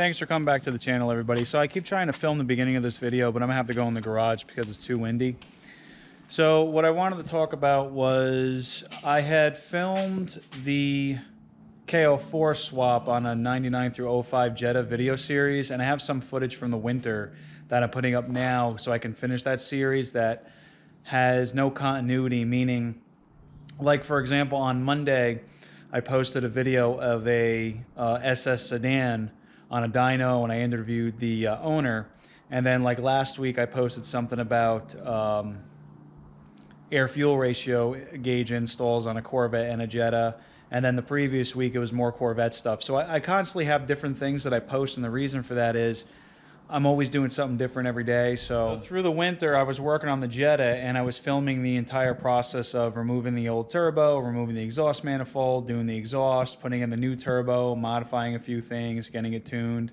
Thanks for coming back to the channel, everybody. So I keep trying to film the beginning of this video, but I'm gonna have to go in the garage because it's too windy. So what I wanted to talk about was I had filmed the K04 swap on a 99 through 05 Jetta video series, and I have some footage from the winter that I'm putting up now so I can finish that series that has no continuity, meaning, like for example, on Monday, I posted a video of a SS sedan on a dyno, and I interviewed the owner. And then like last week, I posted something about air fuel ratio gauge installs on a Corvette and a Jetta. And then the previous week, it was more Corvette stuff. So I constantly have different things that I post, and the reason for that is I'm always doing something different every day. So through the winter, I was working on the Jetta, and I was filming the entire process of removing the old turbo, removing the exhaust manifold, doing the exhaust, putting in the new turbo, modifying a few things, getting it tuned.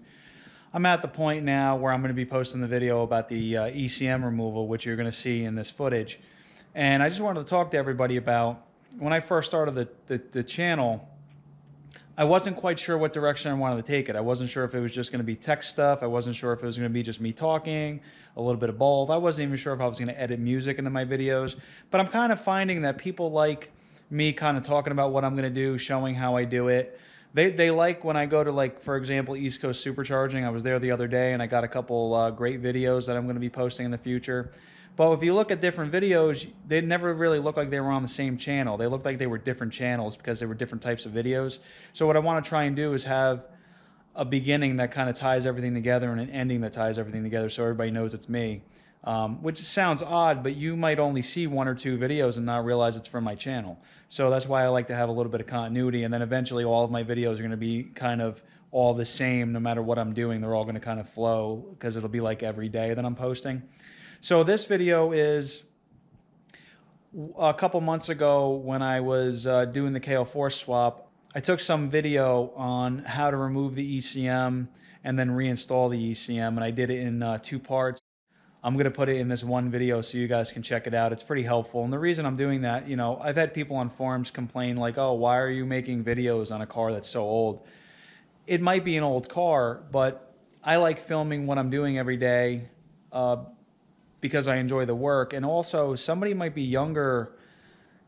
I'm at the point now where I'm going to be posting the video about the ECM removal, which you're going to see in this footage. And I just wanted to talk to everybody about, when I first started the channel, I wasn't quite sure what direction I wanted to take it. I wasn't sure if it was just going to be tech stuff. I wasn't sure if it was going to be just me talking, a little bit of both. I wasn't even sure if I was going to edit music into my videos. But I'm kind of finding that people like me kind of talking about what I'm going to do, showing how I do it. They like when I go to, like, for example, East Coast Supercharging. I was there the other day, and I got a couple great videos that I'm going to be posting in the future. But if you look at different videos, they never really look like they were on the same channel. They looked like they were different channels because they were different types of videos. So what I want to try and do is have a beginning that kind of ties everything together and an ending that ties everything together so everybody knows it's me. Which sounds odd, but you might only see one or two videos and not realize it's from my channel. So that's why I like to have a little bit of continuity, and then eventually all of my videos are going to be kind of all the same no matter what I'm doing. They're all going to kind of flow because it'll be like every day that I'm posting. So this video is a couple months ago when I was doing the K04 swap. I took some video on how to remove the ECM and then reinstall the ECM, and I did it in two parts. I'm going to put it in this one video so you guys can check it out. It's pretty helpful. And the reason I'm doing that, you know, I've had people on forums complain like, oh, why are you making videos on a car that's so old? It might be an old car, but I like filming what I'm doing every day because I enjoy the work. And also, somebody might be younger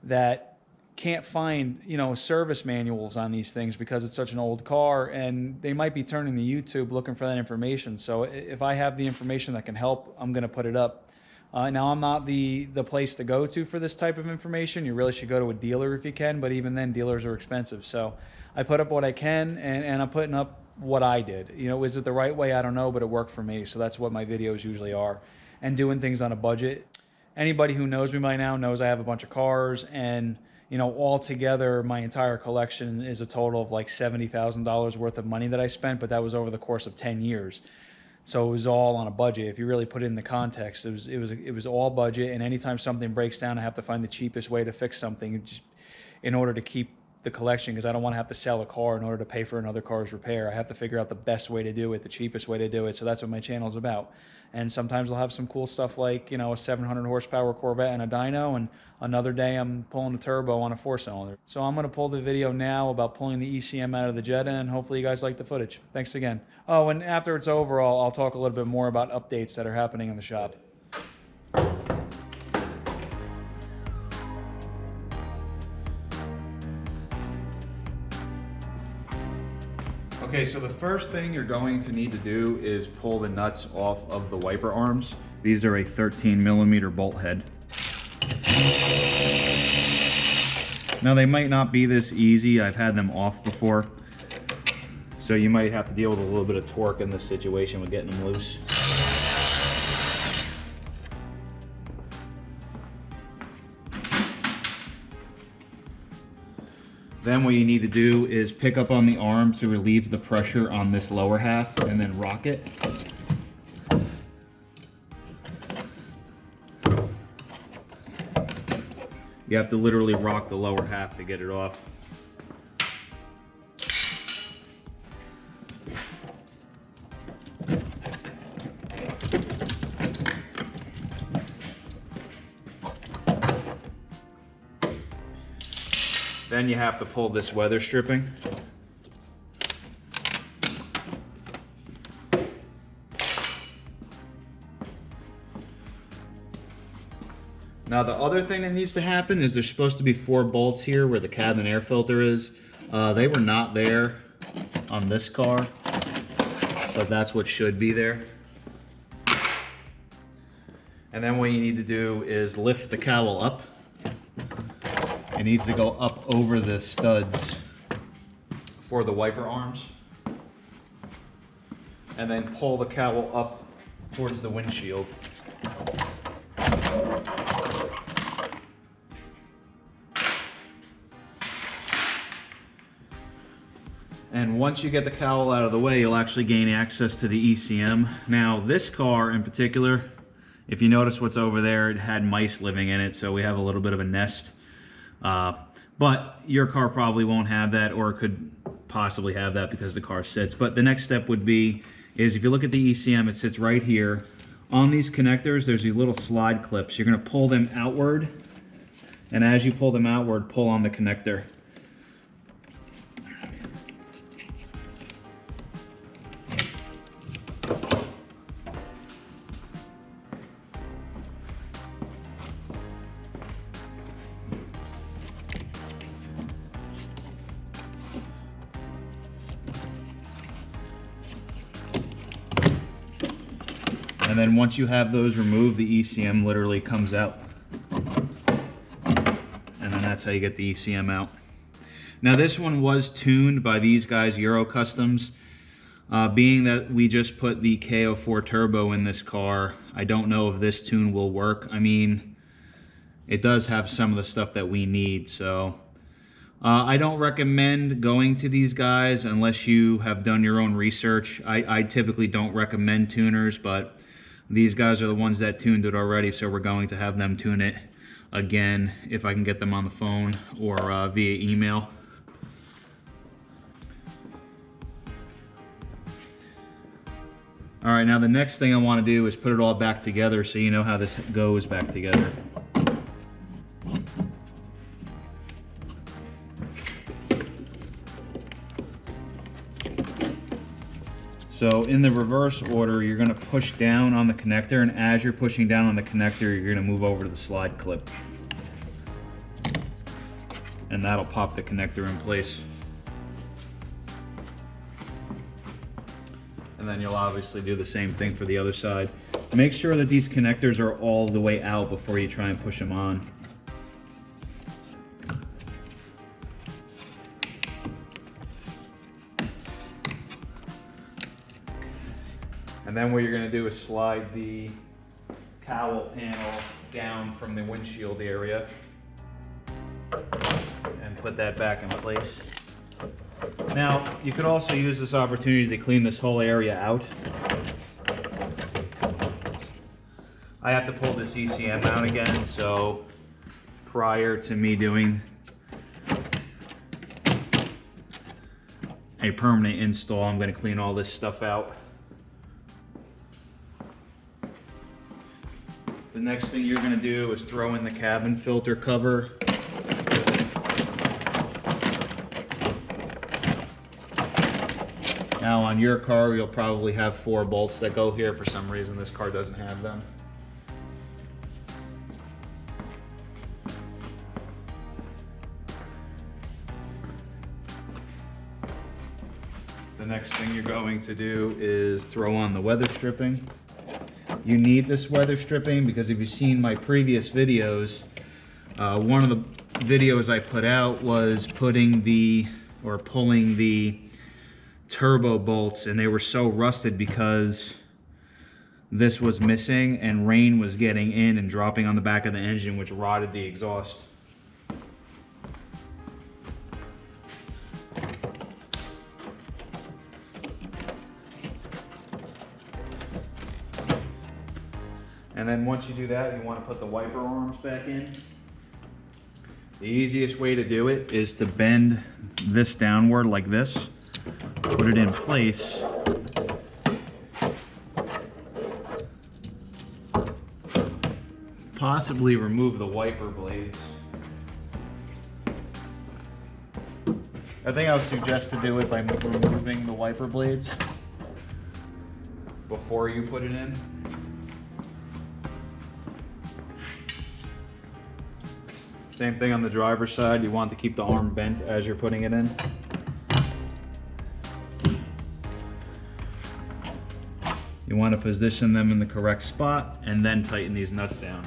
that can't find, you know, service manuals on these things because it's such an old car, and they might be turning to YouTube looking for that information. So if I have the information that can help, I'm going to put it up. Now, I'm not the place to go to for this type of information. You really should go to a dealer if you can, but even then, dealers are expensive. So I put up what I can, and I'm putting up what I did. You know, is it the right way? I don't know, but it worked for me. So that's what my videos usually are. And doing things on a budget. Anybody who knows me by now knows I have a bunch of cars, and you know, altogether my entire collection is a total of like $70,000 worth of money that I spent, but that was over the course of 10 years. So it was all on a budget. If you really put it in the context, it was all budget. And anytime something breaks down, I have to find the cheapest way to fix something just in order to keep the collection, because I don't want to have to sell a car in order to pay for another car's repair. I have to figure out the best way to do it, the cheapest way to do it. So that's what my channel is about. And sometimes I'll have some cool stuff like, you know, a 700 horsepower Corvette and a dyno, and another day I'm pulling a turbo on a 4-cylinder. So I'm going to pull the video now about pulling the ECM out of the Jetta, and hopefully you guys like the footage. Thanks again. Oh, and after it's over, I'll talk a little bit more about updates that are happening in the shop. Okay, so the first thing you're going to need to do is pull the nuts off of the wiper arms. These are a 13mm bolt head. Now they might not be this easy. I've had them off before. So you might have to deal with a little bit of torque in this situation with getting them loose. Then what you need to do is pick up on the arm to relieve the pressure on this lower half, and then rock it. You have to literally rock the lower half to get it off. Then you have to pull this weather stripping. Now the other thing that needs to happen is there's supposed to be 4 bolts here where the cabin air filter is. They were not there on this car, but that's what should be there. And then what you need to do is lift the cowl up. It needs to go up over the studs for the wiper arms. And then pull the cowl up towards the windshield. And once you get the cowl out of the way, you'll actually gain access to the ECM. Now, this car in particular, if you notice what's over there, it had mice living in it, so we have a little bit of a nest. But your car probably won't have that, or it could possibly have that because the car sits. But the next step would be, is if you look at the ECM, it sits right here. On these connectors, there's these little slide clips. You're gonna pull them outward, and as you pull them outward, pull on the connector. And then once you have those removed, the ECM literally comes out. And then that's how you get the ECM out. Now this one was tuned by these guys, Euro Customs. Being that we just put the K04 turbo in this car, I don't know if this tune will work. I mean, it does have some of the stuff that we need, so. I don't recommend going to these guys unless you have done your own research. I typically don't recommend tuners, but these guys are the ones that tuned it already, so we're going to have them tune it again if I can get them on the phone or via email. All right, now the next thing I want to do is put it all back together so you know how this goes back together. So in the reverse order, you're going to push down on the connector, and as you're pushing down on the connector, you're going to move over to the slide clip. And that'll pop the connector in place. And then you'll obviously do the same thing for the other side. Make sure that these connectors are all the way out before you try and push them on. And then what you're going to do is slide the cowl panel down from the windshield area and put that back in place. Now, you could also use this opportunity to clean this whole area out. I have to pull this ECM out again, so prior to me doing a permanent install, I'm going to clean all this stuff out. The next thing you're going to do is throw in the cabin filter cover. Now on your car, you'll probably have 4 bolts that go here. For some reason, this car doesn't have them. The next thing you're going to do is throw on the weather stripping. You need this weather stripping because if you've seen my previous videos, one of the videos I put out was pulling the turbo bolts, and they were so rusted because this was missing and rain was getting in and dropping on the back of the engine, which rotted the exhaust. And then once you do that, you want to put the wiper arms back in. The easiest way to do it is to bend this downward like this, put it in place, possibly remove the wiper blades. I think I would suggest to do it by removing the wiper blades before you put it in. Same thing on the driver's side. You want to keep the arm bent as you're putting it in. You want to position them in the correct spot and then tighten these nuts down.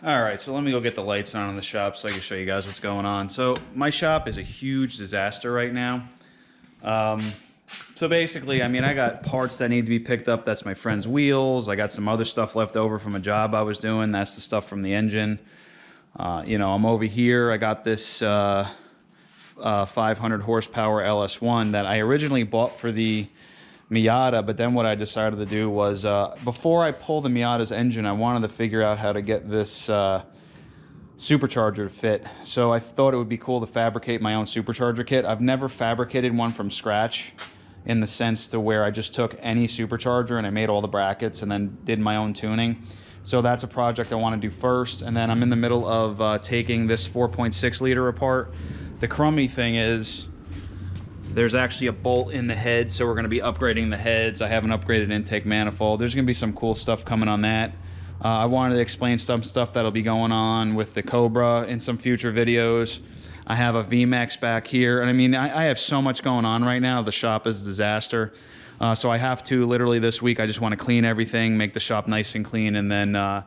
All right, so let me go get the lights on in the shop so I can show you guys what's going on. So my shop is a huge disaster right now. So basically, I mean, I got parts that need to be picked up. That's my friend's wheels. I got some other stuff left over from a job I was doing. That's the stuff from the engine. You know, I'm over here. I got this 500 horsepower LS1 that I originally bought for the Miata, but then what I decided to do was, before I pull the Miata's engine, I wanted to figure out how to get this supercharger to fit. So I thought it would be cool to fabricate my own supercharger kit. I've never fabricated one from scratch in the sense to where I just took any supercharger and I made all the brackets and then did my own tuning. So that's a project I want to do first. And then I'm in the middle of taking this 4.6 liter apart. The crummy thing is, there's actually a bolt in the head, so we're going to be upgrading the heads. I have an upgraded intake manifold. There's going to be some cool stuff coming on that. I wanted to explain some stuff that'll be going on with the Cobra in some future videos. I have a VMAX back here, and I mean, I have so much going on right now. The shop is a disaster. So I have to, literally this week, I just want to clean everything, make the shop nice and clean, and then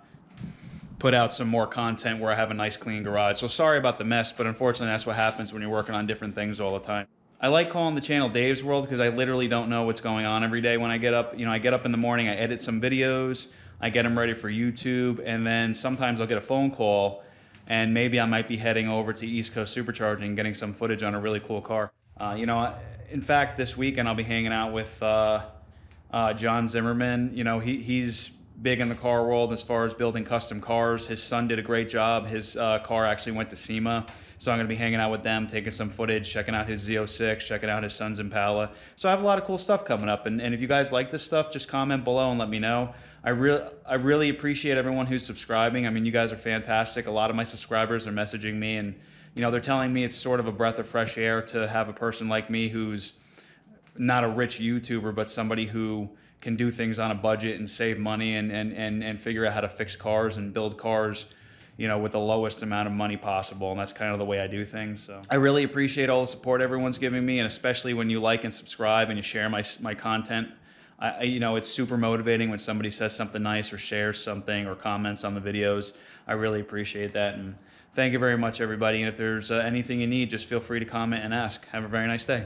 put out some more content where I have a nice clean garage. So sorry about the mess, but unfortunately that's what happens when you're working on different things all the time. I like calling the channel Dave's World because I literally don't know what's going on every day when I get up. You know, I get up in the morning, I edit some videos, I get them ready for YouTube, and then sometimes I'll get a phone call and maybe I might be heading over to East Coast Supercharging, getting some footage on a really cool car. You know, in fact, this weekend I'll be hanging out with John Zimmerman. You know, he's big in the car world as far as building custom cars. His son did a great job. His car actually went to SEMA. So I'm going to be hanging out with them, taking some footage, checking out his Z06, checking out his son's Impala. So I have a lot of cool stuff coming up. And if you guys like this stuff, just comment below and let me know. I really appreciate everyone who's subscribing. I mean, you guys are fantastic. A lot of my subscribers are messaging me and, you know, they're telling me it's sort of a breath of fresh air to have a person like me who's not a rich YouTuber, but somebody who can do things on a budget and save money and figure out how to fix cars and build cars, you know, with the lowest amount of money possible. And that's kind of the way I do things. So I really appreciate all the support everyone's giving me, and especially when you like and subscribe and you share my content. You know, it's super motivating when somebody says something nice or shares something or comments on the videos. I really appreciate that. And thank you very much, everybody. And if there's anything you need, just feel free to comment and ask. Have a very nice day.